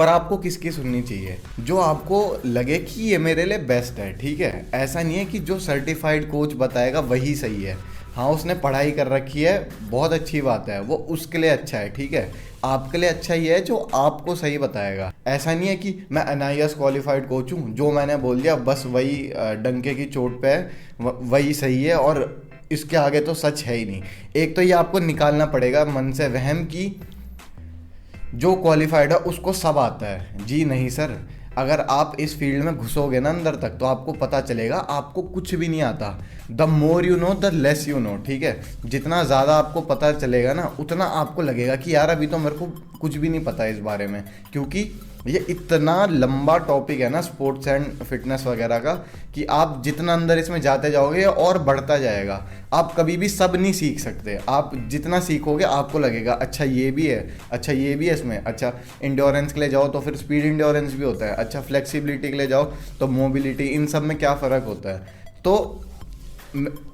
पर आपको किसकी सुननी चाहिए? जो आपको लगे कि ये मेरे लिए बेस्ट है, ठीक है। ऐसा नहीं है कि जो सर्टिफाइड कोच बताएगा वही सही है। हाँ, उसने पढ़ाई कर रखी है, बहुत अच्छी बात है, वो उसके लिए अच्छा है, ठीक है। आपके लिए अच्छा ही है जो आपको सही बताएगा। ऐसा नहीं है कि मैं NIS क्वालिफाइड कोच हूँ, जो मैंने बोल दिया बस वही डंके की चोट पे है, वही सही है, और इसके आगे तो सच है ही नहीं। एक तो ये आपको निकालना पड़ेगा मन से वहम कि जो क्वालिफाइड है उसको सब आता है। जी नहीं सर, अगर आप इस फील्ड में घुसोगे ना अंदर तक, तो आपको पता चलेगा आपको कुछ भी नहीं आता। The more you know the less you know, ठीक है। जितना ज़्यादा आपको पता चलेगा ना, उतना आपको लगेगा कि यार अभी तो मेरे को कुछ भी नहीं पता इस बारे में, क्योंकि ये इतना लंबा टॉपिक है ना स्पोर्ट्स एंड फिटनेस वगैरह का, कि आप जितना अंदर इसमें जाते जाओगे और बढ़ता जाएगा। आप कभी भी सब नहीं सीख सकते। आप जितना सीखोगे आपको लगेगा अच्छा ये भी है, अच्छा ये भी है इसमें, अच्छा इंड्योरेंस के लिए जाओ तो फिर स्पीड इंड्योरेंस भी होता है, अच्छा फ्लेक्सिबिलिटी के लिए जाओ तो मोबिलिटी, इन सब में क्या फ़र्क होता है। तो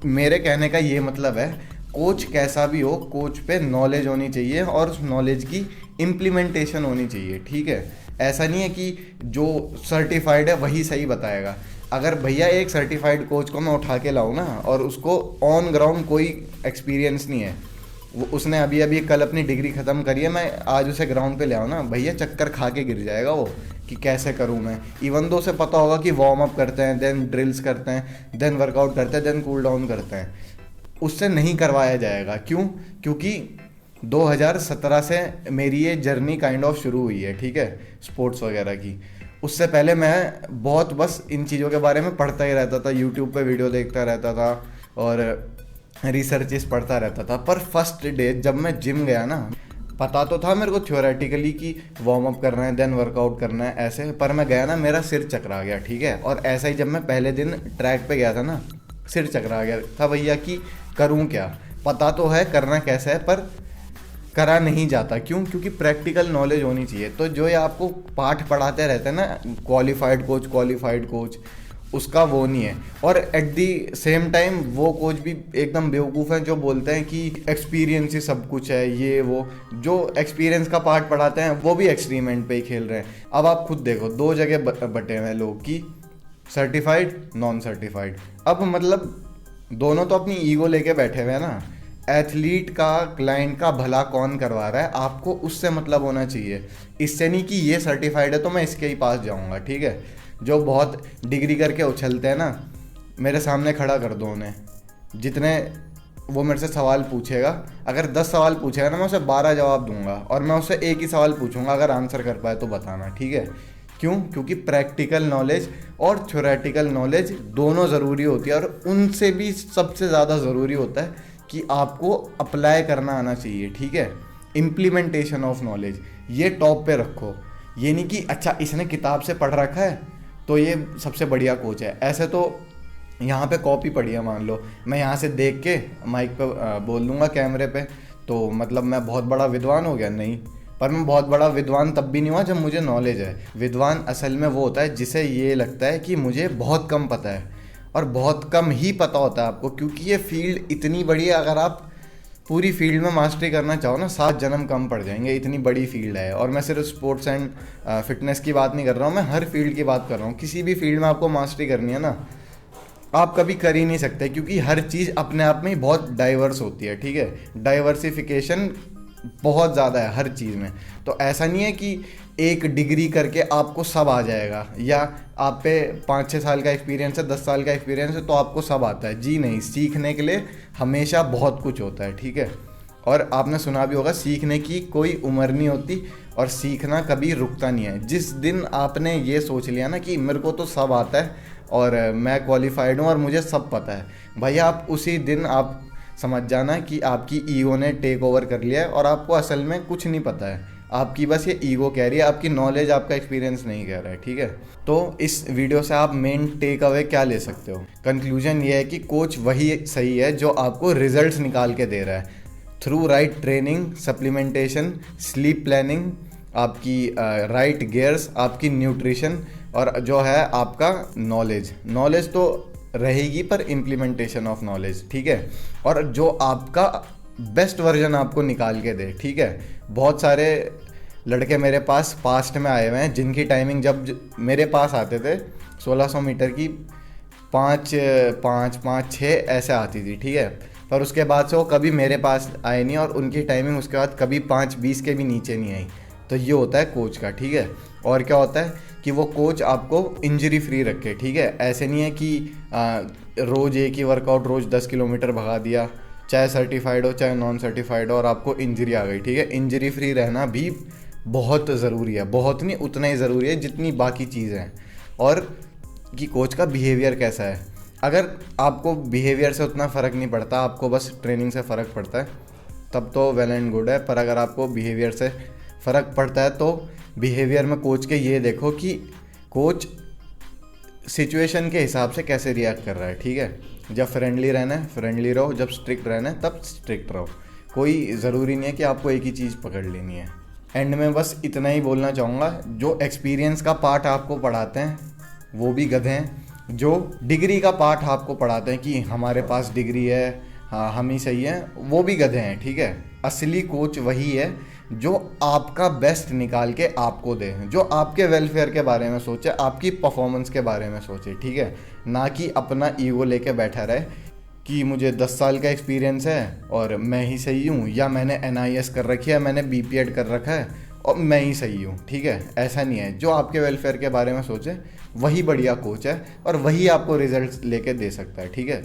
मेरे कहने का ये मतलब है, कोच कैसा भी हो, कोच पे नॉलेज होनी चाहिए और उस नॉलेज की इम्प्लीमेंटेशन होनी चाहिए, ठीक है। ऐसा नहीं है कि जो सर्टिफाइड है वही सही बताएगा। अगर भैया एक सर्टिफाइड कोच को मैं उठा के लाऊं ना, और उसको ऑन ग्राउंड कोई एक्सपीरियंस नहीं है, वो उसने अभी अभी कल अपनी डिग्री ख़त्म करी है, मैं आज उसे ग्राउंड पे ले आऊँ ना, भैया चक्कर खा के गिर जाएगा वो, कि कैसे करूँ मैं। इवन दो से पता होगा कि वार्म अप करते हैं, देन ड्रिल्स करते हैं, देन वर्कआउट करते हैं, देन कूल डाउन करते हैं, उससे नहीं करवाया जाएगा। क्यों? क्योंकि 2017 से मेरी ये जर्नी काइंड ऑफ शुरू हुई है, ठीक है, स्पोर्ट्स वगैरह की। उससे पहले मैं बहुत बस इन चीज़ों के बारे में पढ़ता ही रहता था, यूट्यूब पे वीडियो देखता रहता था और रिसर्चेस पढ़ता रहता था। पर फर्स्ट डे जब मैं जिम गया ना, पता तो था मेरे को थ्योरेटिकली कि वार्म अप करना है, देन वर्कआउट करना है, ऐसे। पर मैं गया ना, मेरा सिर चकरा गया, ठीक है। और ऐसा ही जब मैं पहले दिन ट्रैक पे गया था ना, सिर चकरा गया था भैया कि करूं क्या। पता तो है करना कैसा है, पर करा नहीं जाता। क्यों? क्योंकि प्रैक्टिकल नॉलेज होनी चाहिए। तो जो ये आपको पाठ पढ़ाते रहते हैं ना, क्वालिफाइड कोच, उसका वो नहीं है। और एट दी सेम टाइम वो कोच भी एकदम बेवकूफ़ हैं जो बोलते हैं कि एक्सपीरियंस ही सब कुछ है, ये वो। जो एक्सपीरियंस का पार्ट पढ़ाते हैं वो भी एक्सपेरिमेंट पे ही खेल रहे हैं। अब आप खुद देखो, दो जगह बटे हुए हैं लोग की, सर्टिफाइड, नॉन सर्टिफाइड। अब मतलब दोनों तो अपनी ईगो लेके बैठे हुए हैं ना। एथलीट का, क्लाइंट का भला कौन करवा रहा है, आपको उससे मतलब होना चाहिए। इससे नहीं कि ये सर्टिफाइड है तो मैं इसके ही पास जाऊंगा, ठीक है। जो बहुत डिग्री करके उछलते हैं ना, मेरे सामने खड़ा कर दो उन्हें, जितने वो मेरे से सवाल पूछेगा, अगर 10 सवाल पूछेगा ना, मैं उसे 12 जवाब दूंगा, और मैं उससे एक ही सवाल पूछूंगा, अगर आंसर कर पाए तो बताना, ठीक है। क्यों? क्योंकि प्रैक्टिकल नॉलेज और थ्योरेटिकल नॉलेज दोनों ज़रूरी होती है, और उनसे भी सबसे ज़्यादा ज़रूरी होता है कि आपको अप्लाई करना आना चाहिए, ठीक है। इम्प्लीमेंटेशन ऑफ नॉलेज ये टॉप पे रखो। ये नहीं कि अच्छा इसने किताब से पढ़ रखा है तो ये सबसे बढ़िया कोच है। ऐसे तो यहाँ पे कॉपी पड़ी है, मान लो मैं यहाँ से देख के माइक पे बोल दूंगा कैमरे पे, तो मतलब मैं बहुत बड़ा विद्वान हो गया? नहीं। पर मैं बहुत बड़ा विद्वान तब भी नहीं हुआ जब मुझे नॉलेज है। विद्वान असल में वो होता है जिसे ये लगता है कि मुझे बहुत कम पता है, और बहुत कम ही पता होता है आपको, क्योंकि ये फील्ड इतनी बड़ी है। अगर आप पूरी फील्ड में मास्टरी करना चाहो ना, 7 जन्म कम पड़ जाएंगे, इतनी बड़ी फील्ड है। और मैं सिर्फ स्पोर्ट्स एंड फिटनेस की बात नहीं कर रहा हूँ, मैं हर फील्ड की बात कर रहा हूँ। किसी भी फील्ड में आपको मास्टरी करनी है ना, आप कभी कर ही नहीं सकते, क्योंकि हर चीज़ अपने आप में ही बहुत डाइवर्स होती है, ठीक है। डाइवर्सिफिकेशन बहुत ज़्यादा है हर चीज़ में। तो ऐसा नहीं है कि एक डिग्री करके आपको सब आ जाएगा, या आप पे 5-6 साल का एक्सपीरियंस है, 10 साल का एक्सपीरियंस है तो आपको सब आता है। जी नहीं, सीखने के लिए हमेशा बहुत कुछ होता है, ठीक है। और आपने सुना भी होगा, सीखने की कोई उम्र नहीं होती, और सीखना कभी रुकता नहीं है। जिस दिन आपने ये सोच लिया ना कि मेरे को तो सब आता है और मैं क्वालिफाइड हूँ और मुझे सब पता है, भैया आप उसी दिन आप समझ जाना कि आपकी ईगो ने टेक ओवर कर लिया है, और आपको असल में कुछ नहीं पता है। आपकी बस ये ईगो कह रही है, आपकी नॉलेज, आपका एक्सपीरियंस नहीं कह रहा है, ठीक है। तो इस वीडियो से आप मेन टेक अवे क्या ले सकते हो? कंक्लूजन ये है कि कोच वही सही है जो आपको रिजल्ट्स निकाल के दे रहा है, through right training, supplementation, sleep planning, आपकी राइट गियर्स, आपकी न्यूट्रिशन, और जो है आपका नॉलेज। नॉलेज तो रहेगी, पर इम्प्लीमेंटेशन ऑफ नॉलेज, ठीक है। और जो आपका बेस्ट वर्जन आपको निकाल के दे, ठीक है। बहुत सारे लड़के मेरे पास पास्ट में आए हुए हैं जिनकी टाइमिंग जब मेरे पास आते थे 1600 मीटर की 5:05, 6 ऐसे आती थी, ठीक है। पर उसके बाद से वो कभी मेरे पास आए नहीं और उनकी टाइमिंग उसके बाद कभी 5:20 के भी नीचे नहीं आई। तो ये होता है कोच का, ठीक है। और क्या होता है कि वो कोच आपको इंजरी फ्री रखे, ठीक है। ऐसे नहीं है कि रोज़ एक ही वर्कआउट, रोज़ 10 किलोमीटर भगा दिया, चाहे सर्टिफाइड हो चाहे नॉन सर्टिफाइड हो, और आपको इंजरी आ गई, ठीक है। इंजरी फ्री रहना भी बहुत ज़रूरी है, बहुत नहीं उतना ही ज़रूरी है जितनी बाकी चीज़ें हैं। और कि कोच का बिहेवियर कैसा है, अगर आपको बिहेवियर से उतना फ़र्क नहीं पड़ता, आपको बस ट्रेनिंग से फ़र्क पड़ता है, तब तो वेल एंड गुड है। पर अगर आपको बिहेवियर से फ़र्क पड़ता है तो बिहेवियर में कोच के ये देखो कि कोच सिचुएशन के हिसाब से कैसे रिएक्ट कर रहा है, ठीक है। जब फ्रेंडली रहना है फ्रेंडली रहो, जब स्ट्रिक्ट रहना है तब स्ट्रिक्ट रहो। कोई ज़रूरी नहीं है कि आपको एक ही चीज़ पकड़ लेनी है। एंड में बस इतना ही बोलना चाहूँगा, जो एक्सपीरियंस का पार्ट आपको पढ़ाते हैं वो भी गधे हैं, जो डिग्री का पार्ट आपको पढ़ाते हैं कि हमारे पास डिग्री है, हाँ हम ही सही हैं, वो भी गधे हैं, ठीक है। असली कोच वही है जो आपका बेस्ट निकाल के आपको दे, जो आपके वेलफेयर के बारे में सोचे, आपकी परफॉर्मेंस के बारे में सोचे, ठीक है। ना कि अपना ईगो लेके बैठा रहे कि मुझे 10 साल का एक्सपीरियंस है और मैं ही सही हूँ, या मैंने NIS कर रखी है, मैंने BPED कर रखा है और मैं ही सही हूँ, ठीक है। ऐसा नहीं है। जो आपके वेलफेयर के बारे में सोचे वही बढ़िया कोच है और वही आपको रिजल्ट्स लेके दे सकता है, ठीक है।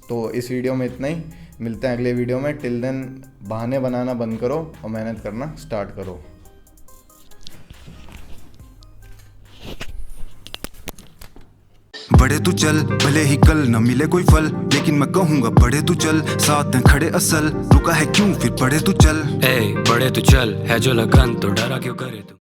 तो इस वीडियो में इतना ही, मिलते हैं अगले वीडियो में। टिल देन बहाने बनाना बंद करो और मेहनत करना स्टार्ट करो। बढ़े तू चल, भले ही कल न मिले कोई फल, लेकिन मैं कहूँगा बढ़े तू चल, साथ में खड़े असल, रुका है क्यों फिर बढ़े तू चल। बढ़े तू चल, है जो लगन तो डरा क्यों करे तू।